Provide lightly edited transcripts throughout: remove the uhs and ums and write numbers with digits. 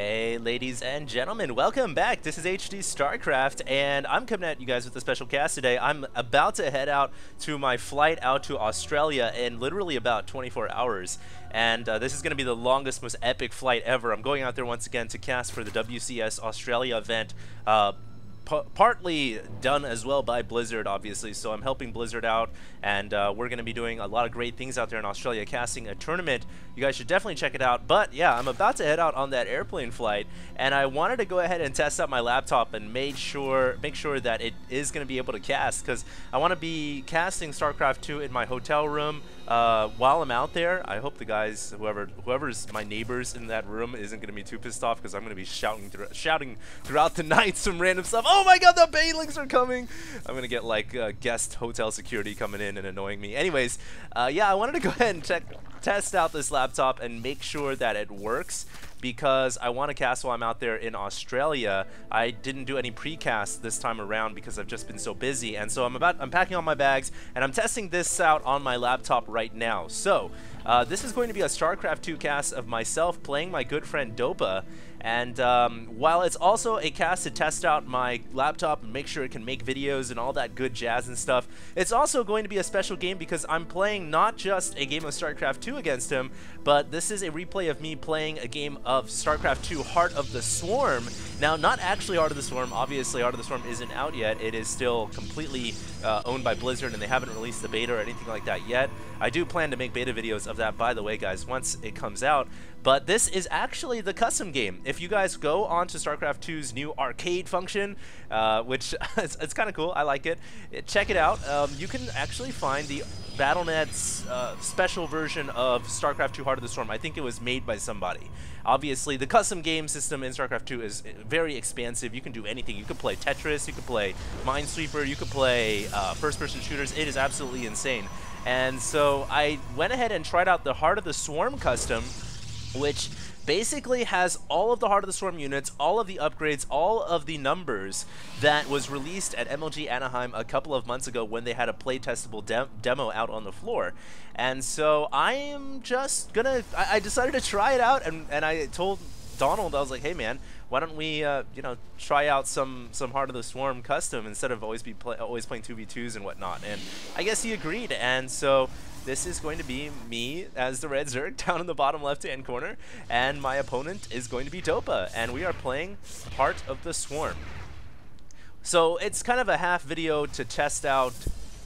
Hey ladies and gentlemen, welcome back. This is HD Starcraft and I'm coming at you guys with a special cast today. I'm about to head out to my flight out to Australia in literally about 24 hours. And this is going to be the longest, most epic flight ever. I'm going out there once again to cast for the WCS Australia event. Partly done as well by Blizzard, obviously, so I'm helping Blizzard out, and we're going to be doing a lot of great things out there in Australia, casting a tournament. You guys should definitely check it out. But yeah, I'm about to head out on that airplane flight, and I wanted to go ahead and test out my laptop and make sure that it is going to be able to cast, because I want to be casting StarCraft 2 in my hotel room while I'm out there. I hope the guys, whoever's my neighbors in that room, isn't going to be too pissed off, because I'm going to be shouting throughout the night some random stuff. Oh my god, the Bailings are coming! I'm going to get like guest hotel security coming in and annoying me. Anyways, yeah, I wanted to go ahead and test out this laptop and make sure that it works, because I want to cast while I'm out there in Australia. I didn't do any precast this time around because I've just been so busy, and so I'm packing all my bags and I'm testing this out on my laptop right now. So this is going to be a StarCraft 2 cast of myself playing my good friend Dopa, and while it's also a cast to test out my laptop and make sure it can make videos and all that good jazz and stuff, it's also going to be a special game because I'm playing not just a game of StarCraft 2 against him, but this is a replay of me playing a game of StarCraft 2 Heart of the Swarm. Now, not actually Heart of the Swarm. Obviously, Heart of the Swarm isn't out yet. It is still completely owned by Blizzard, and they haven't released the beta or anything like that yet. I do plan to make beta videos of that, by the way, guys, once it comes out. But this is actually the custom game. If you guys go on to StarCraft 2's new arcade function, which it's kind of cool, I like it, check it out. You can actually find the Battle.net's special version of StarCraft 2 Heart of the Storm. I think it was made by somebody. Obviously, the custom game system in StarCraft 2 is very expansive. You can do anything. You could play Tetris, you could play Minesweeper, you could play first-person shooters. It is absolutely insane. And so I went ahead and tried out the Heart of the Swarm custom, which basically has all of the Heart of the Swarm units, all of the upgrades, all of the numbers that was released at MLG Anaheim a couple of months ago when they had a play-testable demo out on the floor. And so I am just gonna, I decided to try it out, and I told Donald, I was like, hey man, why don't we, you know, try out some Heart of the Swarm custom instead of always playing 2v2s and whatnot. And I guess he agreed, and so this is going to be me as the Red Zerg down in the bottom left-hand corner, and my opponent is going to be Dopa, and we are playing Heart of the Swarm. So it's kind of a half video to test out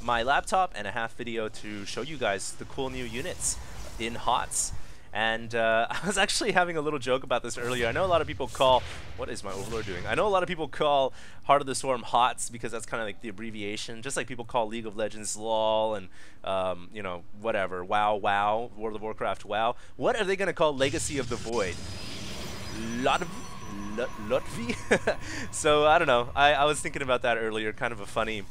my laptop and a half video to show you guys the cool new units in HOTS. And I was actually having a little joke about this earlier. I know a lot of people call, what is my Overlord doing? I know a lot of people call Heart of the Swarm HOTS because that's kind of like the abbreviation, just like people call League of Legends LOL and, you know, whatever, WoW, World of Warcraft WoW. What are they going to call Legacy of the Void? Lotvi? So, I don't know. I was thinking about that earlier, kind of a funny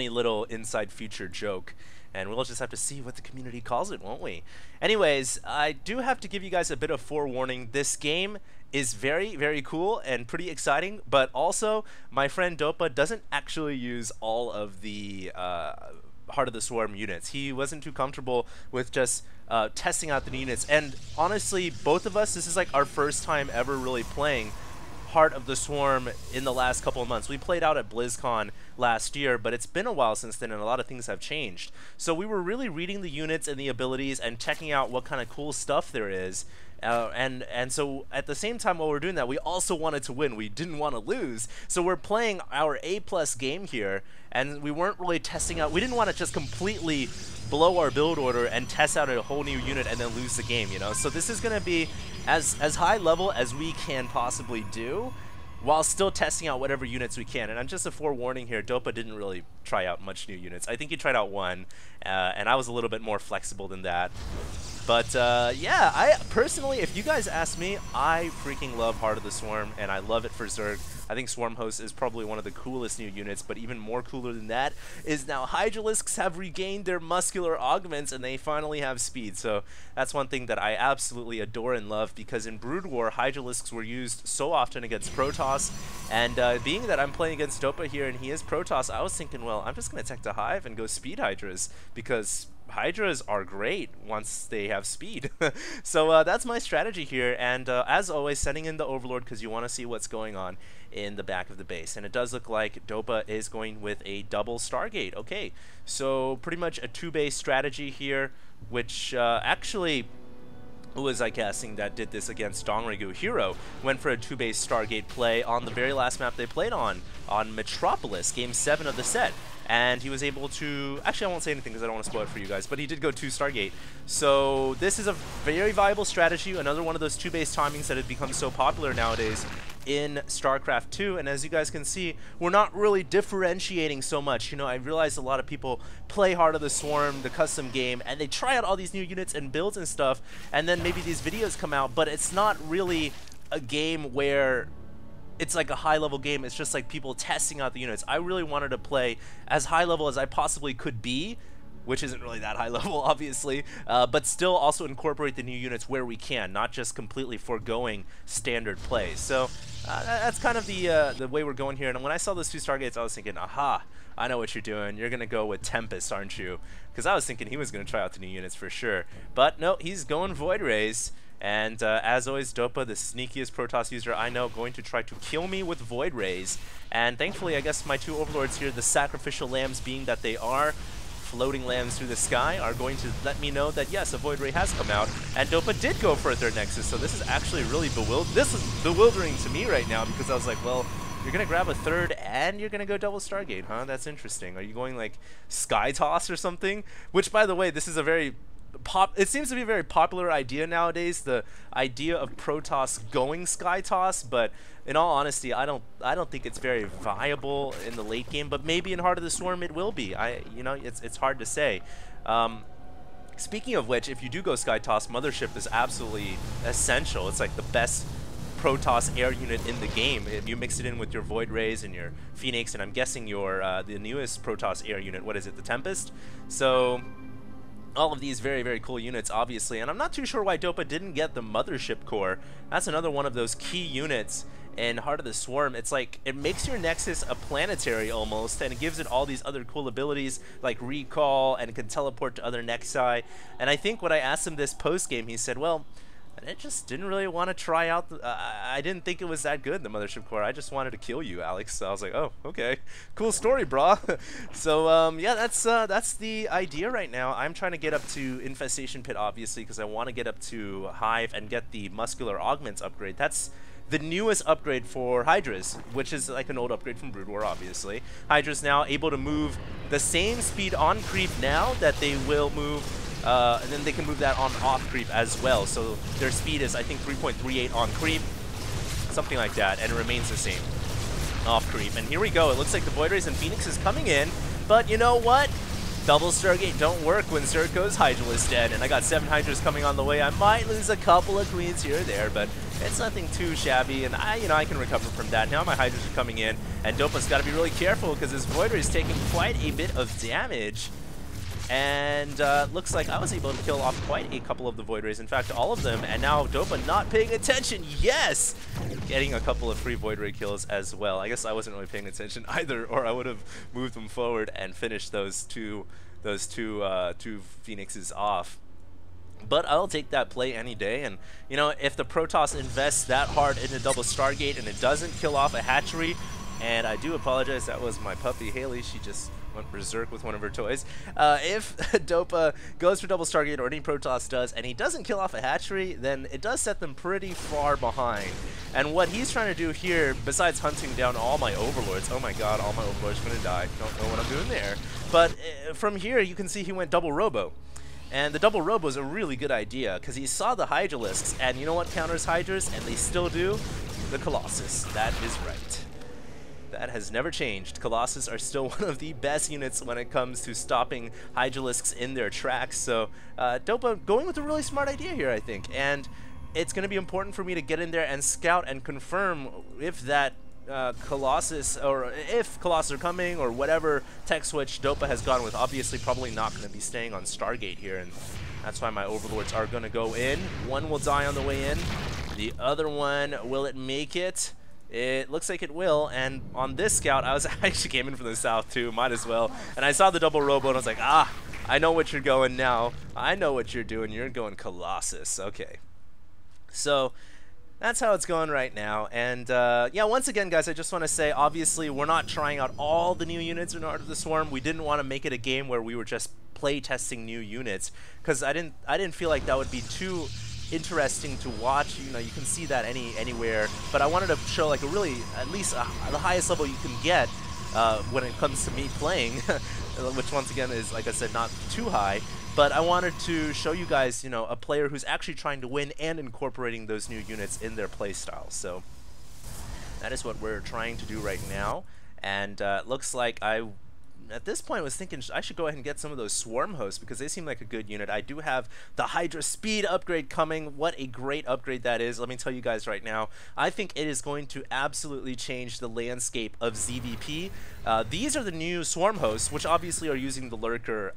little inside future joke. And we'll just have to see what the community calls it, won't we? Anyways, I do have to give you guys a bit of forewarning. This game is very, very cool and pretty exciting, but also my friend Dopa doesn't actually use all of the Heart of the Swarm units. He wasn't too comfortable with just testing out the units. And honestly, both of us, this is like our first time ever really playing Heart of the Swarm in the last couple of months. We played out at BlizzCon last year, but it's been a while since then and a lot of things have changed. So we were really reading the units and the abilities and checking out what kind of cool stuff there is. And so at the same time while we're doing that, we also wanted to win. We didn't want to lose. So we're playing our A+ game here, and we weren't really testing out. We didn't want to just completely blow our build order and test out a whole new unit and then lose the game, you know? So this is going to be as high level as we can possibly do, while still testing out whatever units we can. And I'm just a forewarning here, Dopa didn't really try out much new units. I think he tried out one, and I was a little bit more flexible than that. But yeah, I personally, if you guys ask me, I freaking love Heart of the Swarm, and I love it for Zerg. I think Swarm Host is probably one of the coolest new units, but even more cooler than that is now Hydralisks have regained their muscular augments, and they finally have speed. So that's one thing that I absolutely adore and love, because in Brood War, Hydralisks were used so often against Protoss, and being that I'm playing against Dopa here and he is Protoss, I was thinking, well, I'm just going to tech the Hive and go speed Hydras, because Hydras are great once they have speed. So that's my strategy here, and as always, sending in the Overlord because you want to see what's going on in the back of the base. And it does look like Dopa is going with a double Stargate. Okay, so pretty much a 2-base strategy here, which actually... Who was I casting that did this against Dongrigu? Hero went for a 2-base Stargate play on the very last map they played on Metropolis, Game 7 of the set. And he was able to... Actually, I won't say anything because I don't want to spoil it for you guys, but he did go 2 Stargate. So this is a very viable strategy, another one of those 2-base timings that have become so popular nowadays in StarCraft 2, and as you guys can see, we're not really differentiating so much. You know, I realize a lot of people play Heart of the Swarm, the custom game, and they try out all these new units and builds and stuff, and then maybe these videos come out, but it's not really a game where it's like a high-level game. It's just like people testing out the units. I really wanted to play as high-level as I possibly could be, which isn't really that high level, obviously, but still also incorporate the new units where we can, not just completely foregoing standard plays. So that's kind of the way we're going here. And when I saw those 2 Stargates, I was thinking, aha, I know what you're doing. You're going to go with Tempest, aren't you? Because I was thinking he was going to try out the new units for sure. But no, he's going Void Rays. And as always, Dopa, the sneakiest Protoss user I know, going to try to kill me with Void Rays. And thankfully, I guess my 2 Overlords here, the sacrificial lambs being that they are, floating lambs through the sky, are going to let me know that yes, a Void Ray has come out, and Dopa did go for a 3rd Nexus. So this is actually really bewildering to me right now, because I was like, well, you're gonna grab a 3rd and you're gonna go double Stargate, huh? That's interesting. Are you going like Sky Toss or something? Which, by the way, this is a very it seems to be a very popular idea nowadays, the idea of Protoss going Sky Toss, but in all honesty, I don't think it's very viable in the late game, but maybe in Heart of the Swarm it will be. You know, it's hard to say. Speaking of which, if you do go Sky Toss, Mothership is absolutely essential. It's like the best Protoss air unit in the game. If you mix it in with your Void Rays and your Phoenix, and I'm guessing your the newest Protoss air unit, what is it, the Tempest? So all of these very, very cool units, obviously, and I'm not too sure why Dopa didn't get the Mothership Core. That's another one of those key units in Heart of the Swarm. It's like, it makes your Nexus a planetary almost, and it gives it all these other cool abilities, like recall, and it can teleport to other Nexi. And I think when I asked him this post-game, he said, well, I just didn't really want to try out I didn't think it was that good, the Mothership Core. I just wanted to kill you, Alex. So I was like, oh, okay, cool story, brah. So yeah, that's the idea right now. I'm trying to get up to Infestation Pit, obviously, because I want to get up to Hive and get the Muscular Augments upgrade. That's the newest upgrade for Hydras, which is like an old upgrade from Brood War, obviously. Hydra's now able to move the same speed on creep now that they will move, and then they can move that on off creep as well. So their speed is, I think, 3.38 on creep, something like that, and it remains the same off creep. And here we go. It looks like the Void Rays and Phoenix is coming in, but you know what? Double Stargate don't work when Zerg goes Hydra's dead, and I got 7 Hydras coming on the way. I might lose a couple of queens here or there, but it's nothing too shabby, and I can recover from that. Now my Hydras are coming in, and Dopa's got to be really careful because his Void Ray is taking quite a bit of damage. And looks like I was able to kill off quite a couple of the Void Rays, in fact all of them, and now Dopa not paying attention, yes! Getting a couple of free Void Ray kills as well. I guess I wasn't really paying attention either, or I would have moved them forward and finished those two Phoenixes off. But I'll take that play any day, and you know, if the Protoss invests that hard into double Stargate and it doesn't kill off a hatchery, and I do apologize, that was my puppy Haley, she just went berserk with one of her toys. If Dopa goes for double Stargate, or any Protoss does, and he doesn't kill off a hatchery, then it does set them pretty far behind. And what he's trying to do here, besides hunting down all my Overlords, oh my god, all my Overlords are going to die, don't know what I'm doing there. But from here, you can see he went double Robo. And the double Robo is a really good idea, because he saw the Hydralisks, and you know what counters Hydras, and they still do? The Colossus. That is right. That has never changed. Colossus are still one of the best units when it comes to stopping Hydralisks in their tracks. So Dopa going with a really smart idea here, I think. And it's going to be important for me to get in there and scout and confirm if that Colossus, or if Colossus are coming, or whatever tech switch Dopa has gone with. Obviously probably not going to be staying on Stargate here, and that's why my Overlords are going to go in. One will die on the way in. The other one, will it make it? It looks like it will, and on this scout, I actually came in from the south too, might as well. And I saw the double Robo, and I was like, ah, I know what you're going now. I know what you're doing. You're going Colossus. Okay. So that's how it's going right now. And yeah, once again, guys, I just want to say, obviously, we're not trying out all the new units in Art of the Swarm. We didn't want to make it a game where we were just play testing new units, because I didn't feel like that would be too interesting to watch. You know, you can see that anywhere. But I wanted to show like a really, at least the highest level you can get when it comes to me playing, which once again is, like I said, not too high. But I wanted to show you guys, you know, a player who's actually trying to win and incorporating those new units in their playstyle. So that is what we're trying to do right now. And it looks like at this point, was thinking I should go ahead and get some of those swarm hosts, because they seem like a good unit. I do have the Hydra speed upgrade coming. What a great upgrade that is. Let me tell you guys right now, I think it is going to absolutely change the landscape of ZvP. These are the new swarm hosts, which obviously are using the lurker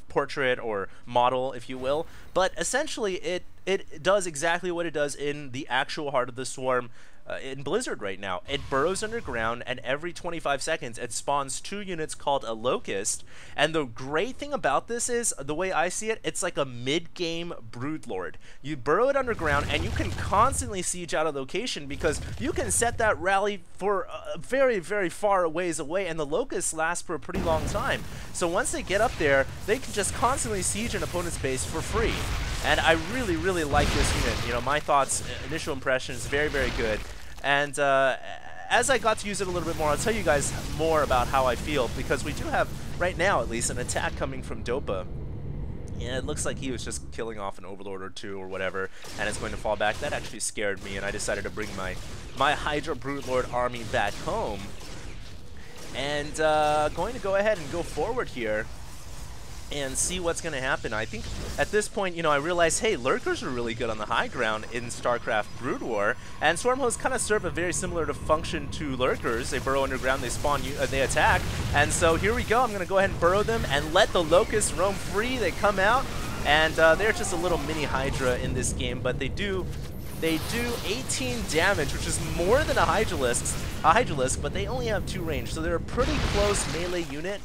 portrait or model, if you will, but essentially it does exactly what it does in the actual Heart of the Swarm in Blizzard right now. It burrows underground, and every 25 seconds it spawns 2 units called a Locust. And the great thing about this is, the way I see it, it's like a mid-game Broodlord. You burrow it underground, and you can constantly siege out a location, because you can set that rally for very, very far ways away, and the Locusts last for a pretty long time. So once they get up there, they can just constantly siege an opponent's base for free. And I really, really like this unit. You know, my thoughts, initial impressions, very, very good. And as I got to use it a little bit more, I'll tell you guys more about how I feel, because we do have, right now at least, an attack coming from Dopa. Yeah, it looks like he was just killing off an Overlord or 2 or whatever, and it's going to fall back. That actually scared me, and I decided to bring my Hydra Broodlord army back home. And going to go ahead and go forward here and see what's going to happen. I think at this point, you know, I realized, hey, lurkers are really good on the high ground in StarCraft Brood War, and swarm hosts kind of serve a very similar to function to lurkers. They burrow underground, they spawn, they attack, and so here we go. I'm going to go ahead and burrow them and let the locusts roam free. They come out, and they're just a little mini Hydra in this game, but they do 18 damage, which is more than a Hydralisk, but they only have 2 range, so they're a pretty close melee unit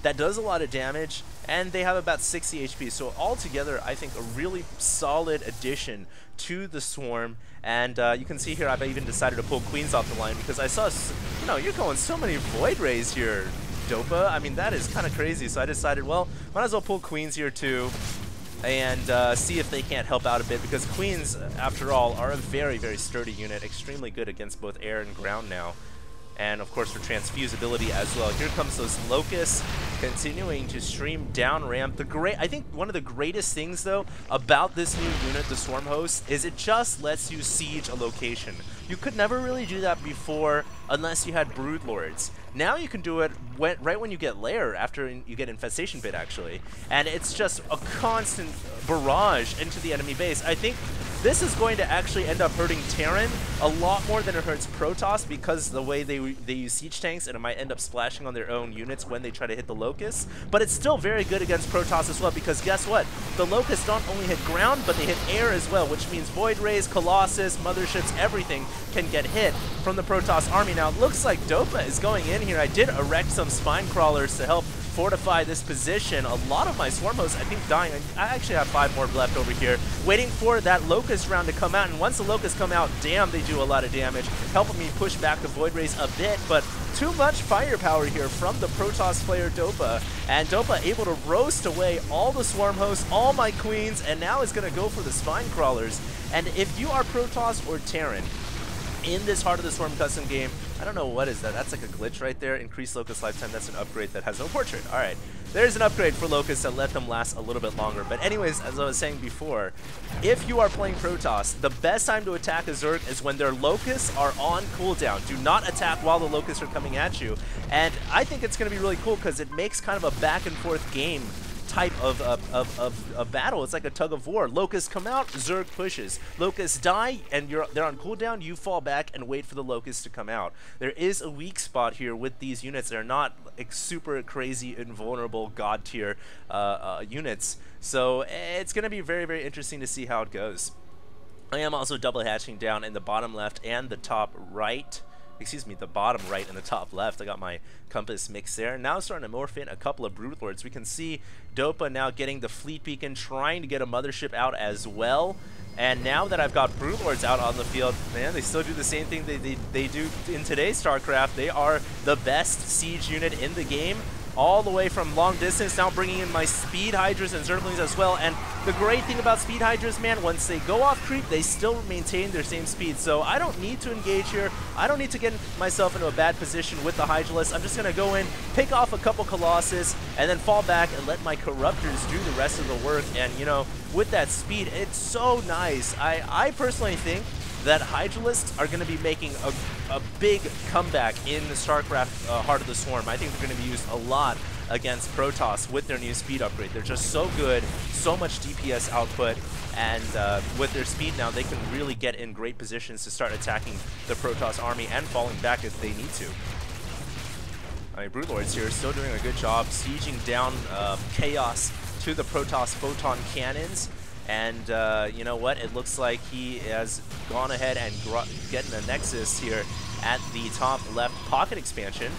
that does a lot of damage, and they have about 60 HP. So altogether, I think a really solid addition to the Swarm. And you can see here, I've even decided to pull Queens off the line, because I saw, you know, you're going so many Void Rays here, Dopa. I mean, that is kind of crazy. So I decided, well, might as well pull Queens here too, and see if they can't help out a bit, because Queens, after all, are a very, very sturdy unit, extremely good against both air and ground now. And of course for transfusibility as well. Here comes those Locusts continuing to stream down ramp. I think one of the greatest things though about this new unit, the Swarm Host, is it just lets you siege a location. You could never really do that before unless you had Broodlords. Now you can do it right when you get Lair, after you get Infestation Pit actually. And it's just a constant barrage into the enemy base. I think this is going to actually end up hurting Terran a lot more than it hurts Protoss, because the way they use siege tanks, and it might end up splashing on their own units when they try to hit the Locusts. But it's still very good against Protoss as well, because guess what? The Locusts don't only hit ground, but they hit air as well, which means Void Rays, Colossus, Motherships, everything can get hit from the Protoss army. Now, it looks like Dopa is going in here. I did erect some Spine Crawlers to help fortify this position. A lot of my Swarm Hosts, I think, dying. I actually have 5 more left over here, waiting for that Locust round to come out. And once the Locusts come out, damn, they do a lot of damage, helping me push back the Void Rays a bit. But too much firepower here from the Protoss player Dopa, and Dopa able to roast away all the Swarm Hosts, all my Queens, and now is going to go for the Spine Crawlers. And if you are Protoss or Terran in this Heart of the Swarm custom game, I don't know what is that. That's like a glitch right there. Increased Locust lifetime. That's an upgrade that has no portrait. All right. There's an upgrade for Locusts that let them last a little bit longer. But anyways, as I was saying before, if you are playing Protoss, the best time to attack a Zerg is when their Locusts are on cooldown. Do not attack while the Locusts are coming at you. And I think it's going to be really cool, because it makes kind of a back and forth game type of battle. It's like a tug of war. Locusts come out, Zerg pushes. Locusts die, and they're on cooldown. You fall back and wait for the Locusts to come out. There is a weak spot here with these units. They're not like super crazy, invulnerable god tier units. So it's going to be very, very interesting to see how it goes. I am also double hatching down in the bottom left and the top right. excuse me, the bottom right and the top left. I got my compass mixed there. And now starting to morph in a couple of Broodlords. We can see Dopa now getting the fleet beacon, trying to get a mothership out as well. And now that I've got Broodlords out on the field, man, they still do the same thing they do in today's StarCraft. They are the best siege unit in the game, all the way from long distance, now bringing in my Speed Hydras and Zerglings as well. And the great thing about Speed Hydras, man, once they go off creep, they still maintain their same speed. So I don't need to engage here. I don't need to get myself into a bad position with the Hydralisk. I'm just going to go in, pick off a couple Colossus, and then fall back and let my Corruptors do the rest of the work. And, you know, with that speed, it's so nice. I personally think that Hydralisks are going to be making a big comeback in the StarCraft Heart of the Swarm. I think they're going to be used a lot against Protoss with their new speed upgrade. They're just so good, so much DPS output, and with their speed now, they can really get in great positions to start attacking the Protoss army and falling back if they need to. I mean, Broodlords here still doing a good job sieging down Chaos to the Protoss Photon Cannons. And you know what? It looks like he has gone ahead and getting a Nexus here at the top left pocket expansion.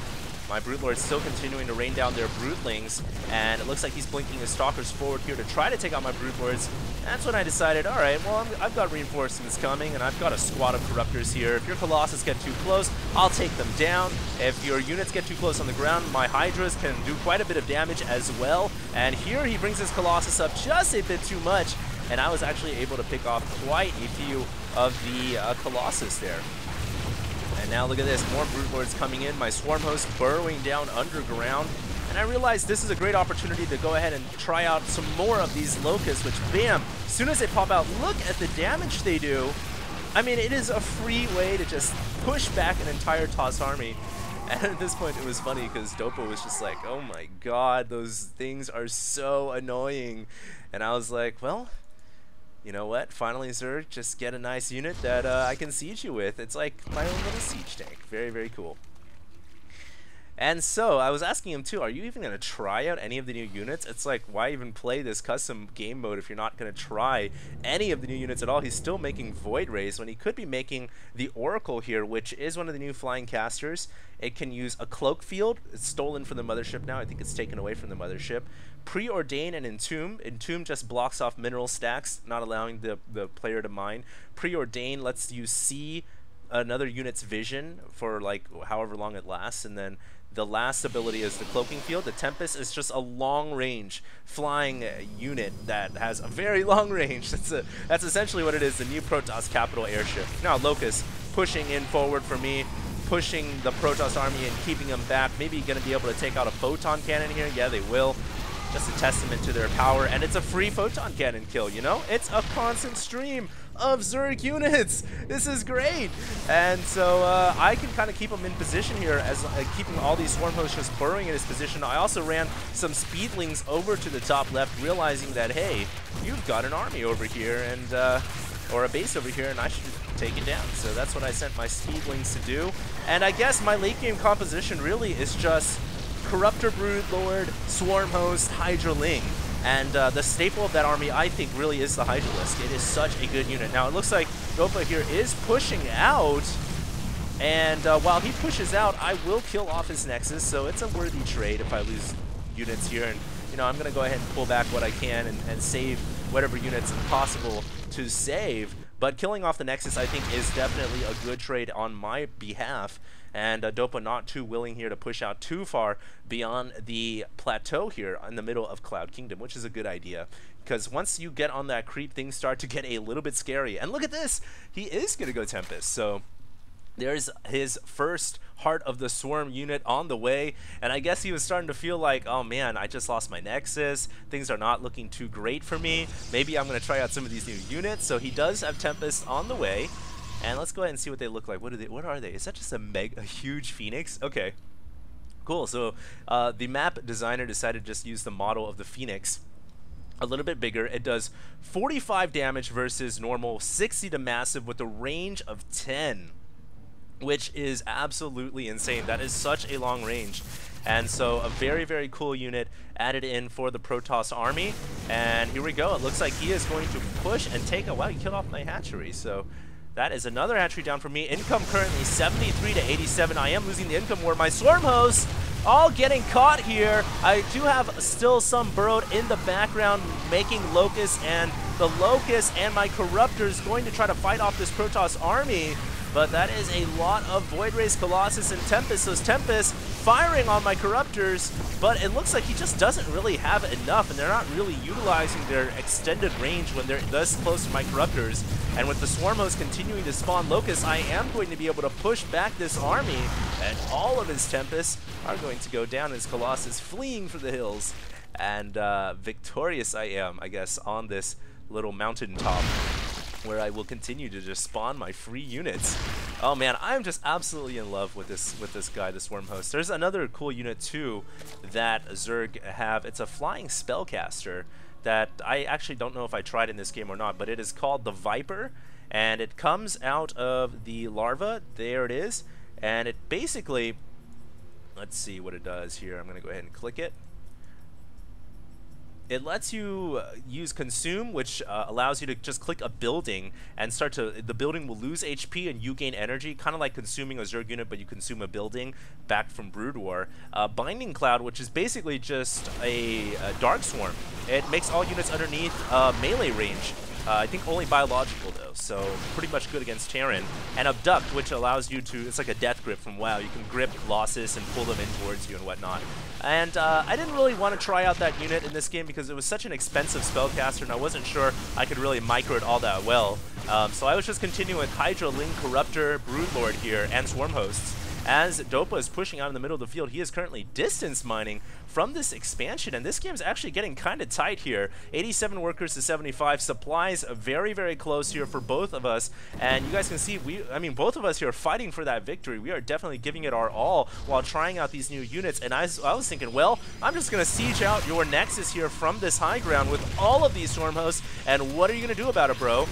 My Broodlord's still continuing to rain down their Broodlings, and it looks like he's blinking his Stalkers forward here to try to take out my Broodlords. That's when I decided, all right, well, I've got reinforcements coming, and I've got a squad of Corruptors here. If your Colossus get too close, I'll take them down. If your units get too close on the ground, my Hydras can do quite a bit of damage as well. And here he brings his Colossus up just a bit too much, and I was actually able to pick off quite a few of the Colossus there. And now look at this, more Broodlords coming in, my Swarm Host burrowing down underground. And I realized this is a great opportunity to go ahead and try out some more of these Locusts, which, bam, as soon as they pop out, look at the damage they do. I mean, it is a free way to just push back an entire TOS army. And at this point, it was funny because Dopa was just like, oh my god, those things are so annoying. And I was like, well, you know what? Finally, Zerg, just get a nice unit that I can siege you with. It's like my own little siege tank. Very, very cool. And so, I was asking him too, are you even going to try out any of the new units? It's like, why even play this custom game mode if you're not going to try any of the new units at all? He's still making Void Rays when he could be making the Oracle here, which is one of the new flying casters. It can use a Cloak Field. It's stolen from the Mothership now. I think it's taken away from the Mothership. Preordain and Entomb. Entomb just blocks off mineral stacks, not allowing the player to mine. Preordain lets you see another unit's vision for like however long it lasts, and then the last ability is the Cloaking Field. The Tempest is just a long-range flying unit that has a very long range. That's essentially what it is, the new Protoss capital airship. Now Locust pushing in forward for me, pushing the Protoss army and keeping them back. Maybe going to be able to take out a Photon Cannon here. Yeah, they will. Just a testament to their power, and it's a free Photon Cannon kill, you know? It's a constant stream of Zerg units. This is great. And so I can kind of keep him in position here as keeping all these Swarm Hosts just burrowing in his position. I also ran some Speedlings over to the top left, realizing that, hey, you've got an army over here, and or a base over here, and I should take it down. So that's what I sent my Speedlings to do. And I guess my late game composition really is just Corruptor Broodlord, Swarm Host, Hydraling. And the staple of that army, I think, really is the Hydralisk. It is such a good unit. Now, it looks like Dopa here is pushing out. And while he pushes out, I will kill off his Nexus. So it's a worthy trade if I lose units here. And, you know, I'm going to go ahead and pull back what I can and save whatever units possible to save. But killing off the Nexus, I think, is definitely a good trade on my behalf. And Dopa not too willing here to push out too far beyond the plateau here in the middle of Cloud Kingdom, which is a good idea. Because once you get on that creep, things start to get a little bit scary. And look at this! He is going to go Tempest. So there's his first Heart of the Swarm unit on the way. And I guess he was starting to feel like, oh man, I just lost my Nexus. Things are not looking too great for me. Maybe I'm going to try out some of these new units. So he does have Tempest on the way. And let's go ahead and see what they look like. What are they? Is that just a huge Phoenix? Okay, cool. So the map designer decided to just use the model of the Phoenix. A little bit bigger. It does 45 damage versus normal, 60 to massive with a range of 10, which is absolutely insane. That is such a long range. And so a very, very cool unit added in for the Protoss army. And here we go. It looks like he is going to push and take a... Wow, he killed off my hatchery. So That is another hatchery down for me. Income currently 73 to 87. I am losing the income war. My swarm hosts all getting caught here. I do have still some burrowed in the background making locusts, and the locusts and my corruptors going to try to fight off this Protoss army. But that is a lot of Void Rays, Colossus, and Tempest. So Tempest firing on my Corruptors, but it looks like he just doesn't really have enough, and they're not really utilizing their extended range when they're thus close to my Corruptors. And with the Swarm host continuing to spawn Locusts, I am going to be able to push back this army, and all of his Tempests are going to go down as Colossus fleeing for the hills. And victorious I am, I guess, on this little mountaintop, where I will continue to just spawn my free units. Oh man, I'm just absolutely in love with this guy, the Swarm Host. There's another cool unit too that Zerg have. It's a flying spellcaster that I actually don't know if I tried in this game or not, but it is called the Viper, and it comes out of the larva. There it is, and it basically, let's see what it does here. I'm gonna go ahead and click it. It lets you use consume, which allows you to just click a building and the building will lose HP and you gain energy, kind of like consuming a Zerg unit, but you consume a building back from Brood War. Binding Cloud, which is basically just a Dark Swarm. It makes all units underneath melee range. I think only biological though, so pretty much good against Terran. And Abduct, which allows you to, it's like a death grip from WoW. You can grip Colossus and pull them in towards you and whatnot. And I didn't really want to try out that unit in this game because it was such an expensive spellcaster and I wasn't sure I could really micro it all that well. So I was just continuing with Hydra, Ling, Corruptor, Broodlord here, and Swarm Hosts. As Dopa is pushing out in the middle of the field, he is currently distance mining from this expansion, and this game's actually getting kind of tight here. 87 workers to 75. Supplies very, very close here for both of us, and you guys can see, both of us here are fighting for that victory. We are definitely giving it our all while trying out these new units, and I was thinking, well, I'm just going to siege out your Nexus here from this high ground with all of these Storm Hosts, and what are you going to do about it, bro?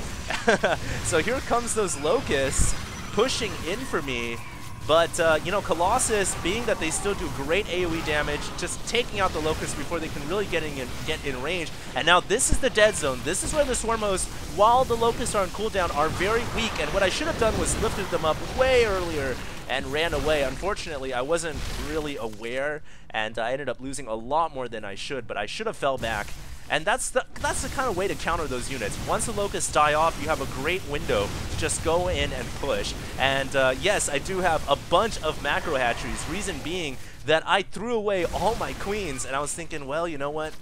So here comes those Locusts pushing in for me. But, you know, Colossus, being that they still do great AoE damage, just taking out the Locusts before they can really get in range. And now this is the dead zone. This is where the Swarm Hosts, while the Locusts are on cooldown, are very weak. And what I should have done was lifted them up way earlier and ran away. Unfortunately, I wasn't really aware, and I ended up losing a lot more than I should, but I should have fell back. And that's the kind of way to counter those units. Once the Locusts die off, you have a great window to just go in and push. And yes, I do have a bunch of macro hatcheries, reason being that I threw away all my queens, and I was thinking, well, you know what?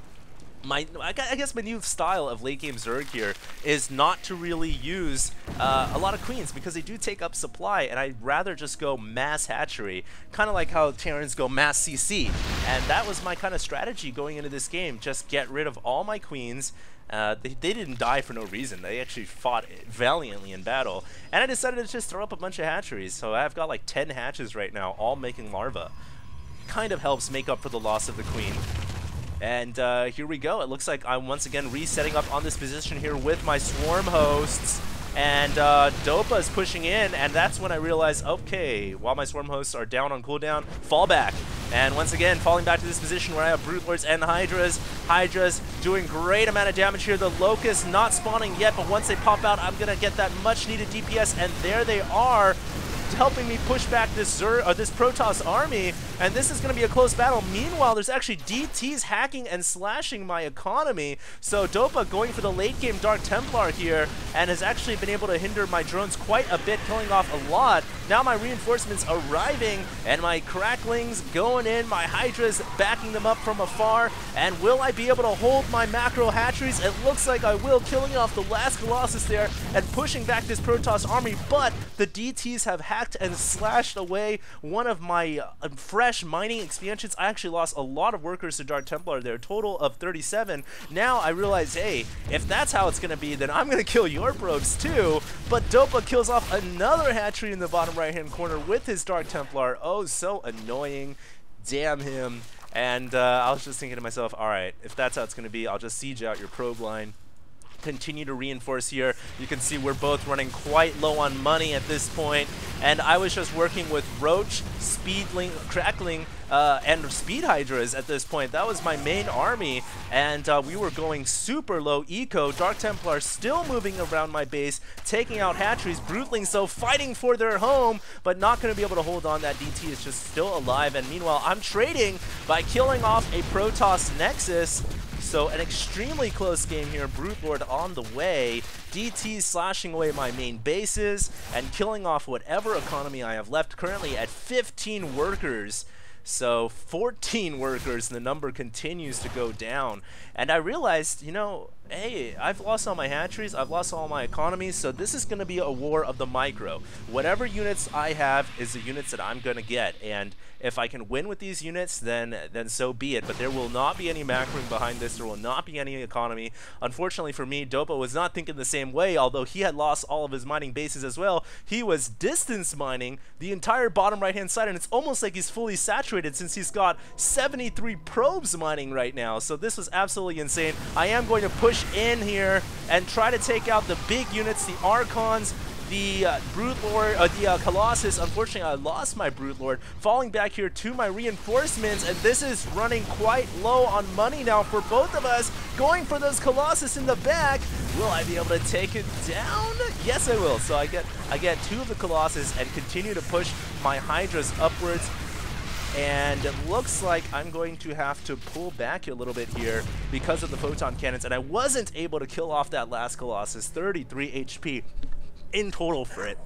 I guess my new style of late game Zerg here is not to really use a lot of queens because they do take up supply, and I'd rather just go mass hatchery, kind of like how Terrans go mass CC. And that was my kind of strategy going into this game, just get rid of all my queens. They didn't die for no reason. They actually fought valiantly in battle, and I decided to just throw up a bunch of hatcheries. So I've got like 10 hatches right now, all making larvae. Kind of helps make up for the loss of the queen. And here we go. It looks like I'm once again resetting up on this position here with my Swarm Hosts. And Dopa is pushing in, and that's when I realized, okay, while my Swarm Hosts are down on cooldown, fall back. And once again, falling back to this position where I have Broodlords and Hydras. Hydras doing great amount of damage here. The Locusts not spawning yet, but once they pop out, I'm going to get that much-needed DPS, and there they are, helping me push back this Protoss army, and this is going to be a close battle. Meanwhile, there's actually DTs hacking and slashing my economy, so Dopa going for the late game Dark Templar here, and has actually been able to hinder my drones quite a bit, killing off a lot. Now my reinforcements arriving, and my Cracklings going in, my Hydras backing them up from afar, and will I be able to hold my macro hatcheries? It looks like I will, killing off the last Colossus there, and pushing back this Protoss army, but the DTs have hacked and slashed away one of my fresh mining expansions. I actually lost a lot of workers to Dark Templar there, total of 37. Now I realize, hey, if that's how it's going to be, then I'm going to kill your probes too. But Dopa kills off another hatchery in the bottom right-hand corner with his Dark Templar. Oh, so annoying. Damn him. And I was just thinking to myself, all right, if that's how it's going to be, I'll just siege out your probe line. continue to reinforce here. You can see we're both running quite low on money at this point, and I was just working with Roach, Speedling, Crackling, and Speed Hydras at this point. That was my main army, and we were going super low eco. Dark Templar still moving around my base, taking out hatcheries. Brutling so fighting for their home, but not going to be able to hold on. That DT is just still alive, and meanwhile I'm trading by killing off a Protoss Nexus. So an extremely close game here. Brute Lord on the way. DT slashing away my main bases and killing off whatever economy I have left. Currently at 15 workers. So 14 workers, and the number continues to go down. And I realized, you know, hey, I've lost all my hatcheries, I've lost all my economies, so this is going to be a war of the micro. Whatever units I have is the units that I'm going to get, and if I can win with these units, then so be it. But there will not be any macroing behind this, there will not be any economy. Unfortunately for me, Dopa was not thinking the same way, although he had lost all of his mining bases as well. He was distance mining the entire bottom right hand side, and it's almost like he's fully saturated since he's got 73 probes mining right now. So this was absolutely insane. I am going to push in here and try to take out the big units, the Archons, the Brute Lord, the Colossus. Unfortunately, I lost my Brute Lord. Falling back here to my reinforcements, and this is running quite low on money now for both of us. Going for those Colossus in the back. Will I be able to take it down? Yes, I will. So I get 2 of the Colossus and continue to push my Hydras upwards. And it looks like I'm going to have to pull back a little bit here because of the photon cannons, and I wasn't able to kill off that last Colossus. 33 HP in total for it.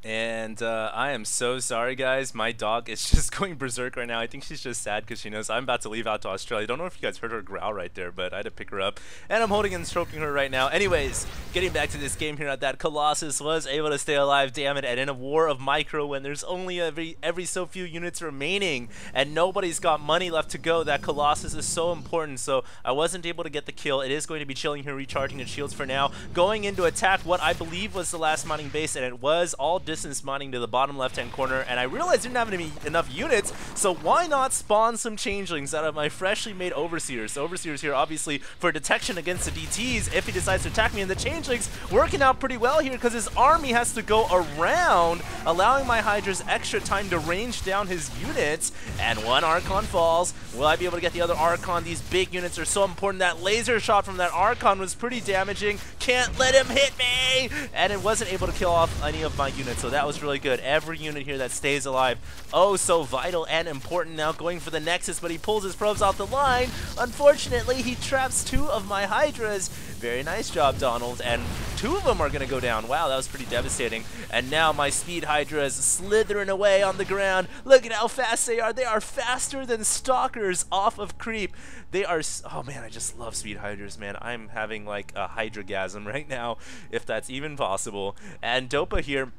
And I am so sorry, guys. My dog is just going berserk right now. I think she's just sad because she knows I'm about to leave out to Australia. I don't know if you guys heard her growl right there, but I had to pick her up. And I'm holding and stroking her right now. Anyways, getting back to this game here, that Colossus was able to stay alive, damn it. And in a war of micro, when there's only every so few units remaining and nobody's got money left to go, that Colossus is so important. So I wasn't able to get the kill. It is going to be chilling here, recharging its shields for now. Going into attack what I believe was the last mining base, and it was all distance mining to the bottom left hand corner, and I realized I didn't have enough units, so why not spawn some changelings out of my freshly made overseers. So overseers here obviously for detection against the DTs if he decides to attack me, and the changelings working out pretty well here because his army has to go around, allowing my Hydras extra time to range down his units, and one Archon falls. Will I be able to get the other Archon? These big units are so important. That laser shot from that Archon was pretty damaging. Can't let him hit me! And it wasn't able to kill off any of my units, so that was really good. Every unit here that stays alive, oh so vital and important. Now going for the Nexus, but he pulls his probes off the line. Unfortunately, he traps 2 of my Hydras. Very nice job, Donald, and 2 of them are gonna go down. Wow, that was pretty devastating. And now my Speed Hydras slithering away on the ground. Look at how fast they are. They are faster than Stalkers off of creep. They are, oh man, I just love Speed Hydras, man. I'm having like a Hydragasm right now, if that's even possible. And Dopa here,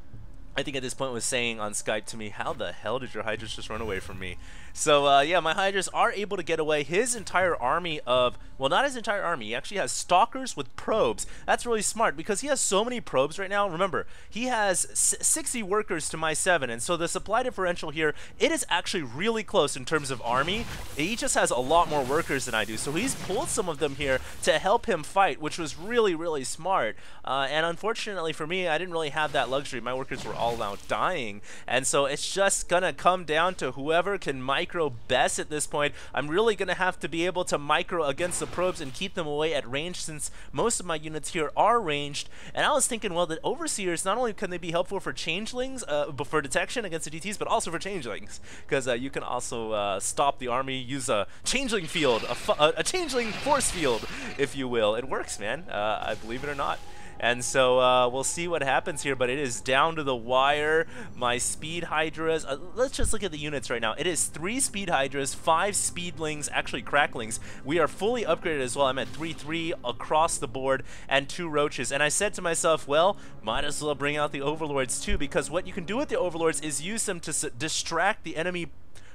I think at this point was saying on Skype to me, how the hell did your Hydras just run away from me? So yeah, my Hydras are able to get away. His entire army of, well, not his entire army, he actually has Stalkers with probes. That's really smart because he has so many probes right now. Remember, he has 60 workers to my 7, and so the supply differential here, it is actually really close in terms of army. He just has a lot more workers than I do, so he's pulled some of them here to help him fight, which was really, really smart. And unfortunately for me, I didn't really have that luxury. My workers were all out dying, and so it's just gonna come down to whoever can micro best at this point. I'm really gonna have to be able to micro against the probes and keep them away at range, since most of my units here are ranged. And I was thinking, well, the overseers, not only can they be helpful for changelings, for detection against the DTs, but also for changelings, because you can also stop the army, use a changeling field, a changeling force field, if you will. It works, man. I believe it or not. And so we'll see what happens here, but it is down to the wire. My Speed Hydras, let's just look at the units right now. It is 3 Speed Hydras, 5 Speedlings, actually Cracklings. We are fully upgraded as well. I'm at 3-3 across the board, and 2 Roaches. And I said to myself, well, might as well bring out the Overlords too, because what you can do with the Overlords is use them to distract the enemy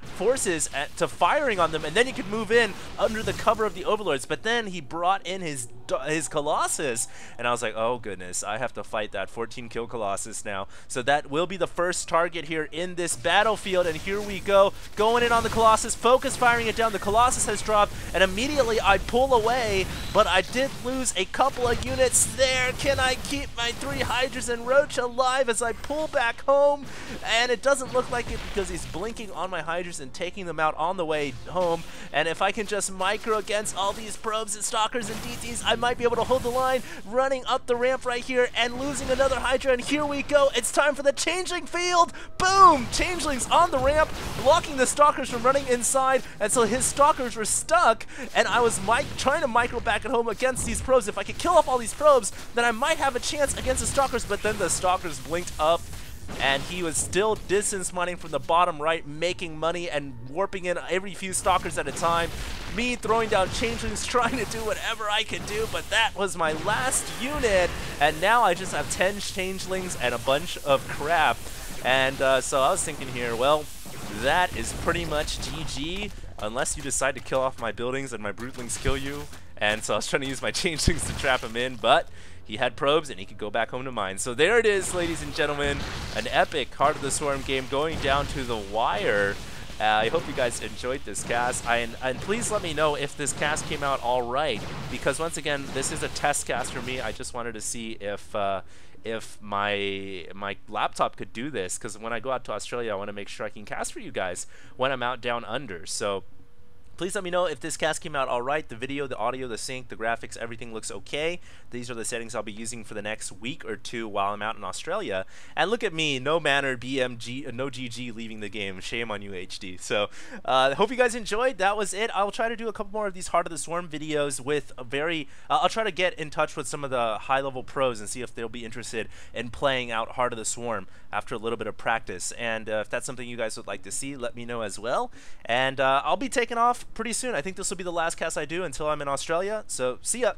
forces to firing on them, and then you could move in under the cover of the Overlords. But then he brought in his his Colossus, and I was like, oh goodness, I have to fight that 14 kill Colossus now. So that will be the first target here in this battlefield, and here we go, going in on the Colossus, focus firing it down. The Colossus has dropped, and immediately I pull away, but I did lose a couple of units there. Can I keep my 3 Hydras and Roach alive as I pull back home? And it doesn't look like it because he's blinking on my Hydras and taking them out on the way home. And if I can just micro against all these probes and stalkers and DTs, I might be able to hold the line, running up the ramp right here and losing another Hydra. And here we go. It's time for the Changeling field. Boom! Changelings on the ramp, blocking the stalkers from running inside. And so his stalkers were stuck, and I was trying to micro back at home against these probes. If I could kill off all these probes, then I might have a chance against the stalkers. But then the stalkers blinked up, and he was still distance mining from the bottom right, making money and warping in every few stalkers at a time. Me throwing down changelings, trying to do whatever I could do, but that was my last unit, and now I just have 10 changelings and a bunch of crap. And so I was thinking here, well, that is pretty much GG, unless you decide to kill off my buildings and my brootlings kill you. And so I was trying to use my changelings to trap him in, but he had probes and he could go back home to mine. So there it is, ladies and gentlemen, an epic Heart of the Swarm game going down to the wire. I hope you guys enjoyed this cast, and please let me know if this cast came out all right, because once again, this is a test cast for me. I just wanted to see if my laptop could do this, because when I go out to Australia, I want to make sure I can cast for you guys when I'm out down under. So please let me know if this cast came out all right. The video, the audio, the sync, the graphics, everything looks okay. These are the settings I'll be using for the next week or two while I'm out in Australia. And look at me, no manner, BMG, no GG leaving the game. Shame on you, HD. So hope you guys enjoyed. That was it. I'll try to do a couple more of these Heart of the Swarm videos with a very, I'll try to get in touch with some of the high-level pros and see if they'll be interested in playing out Heart of the Swarm after a little bit of practice. And if that's something you guys would like to see, let me know as well. And I'll be taking off pretty soon. I think this will be the last cast I do until I'm in Australia. So see ya.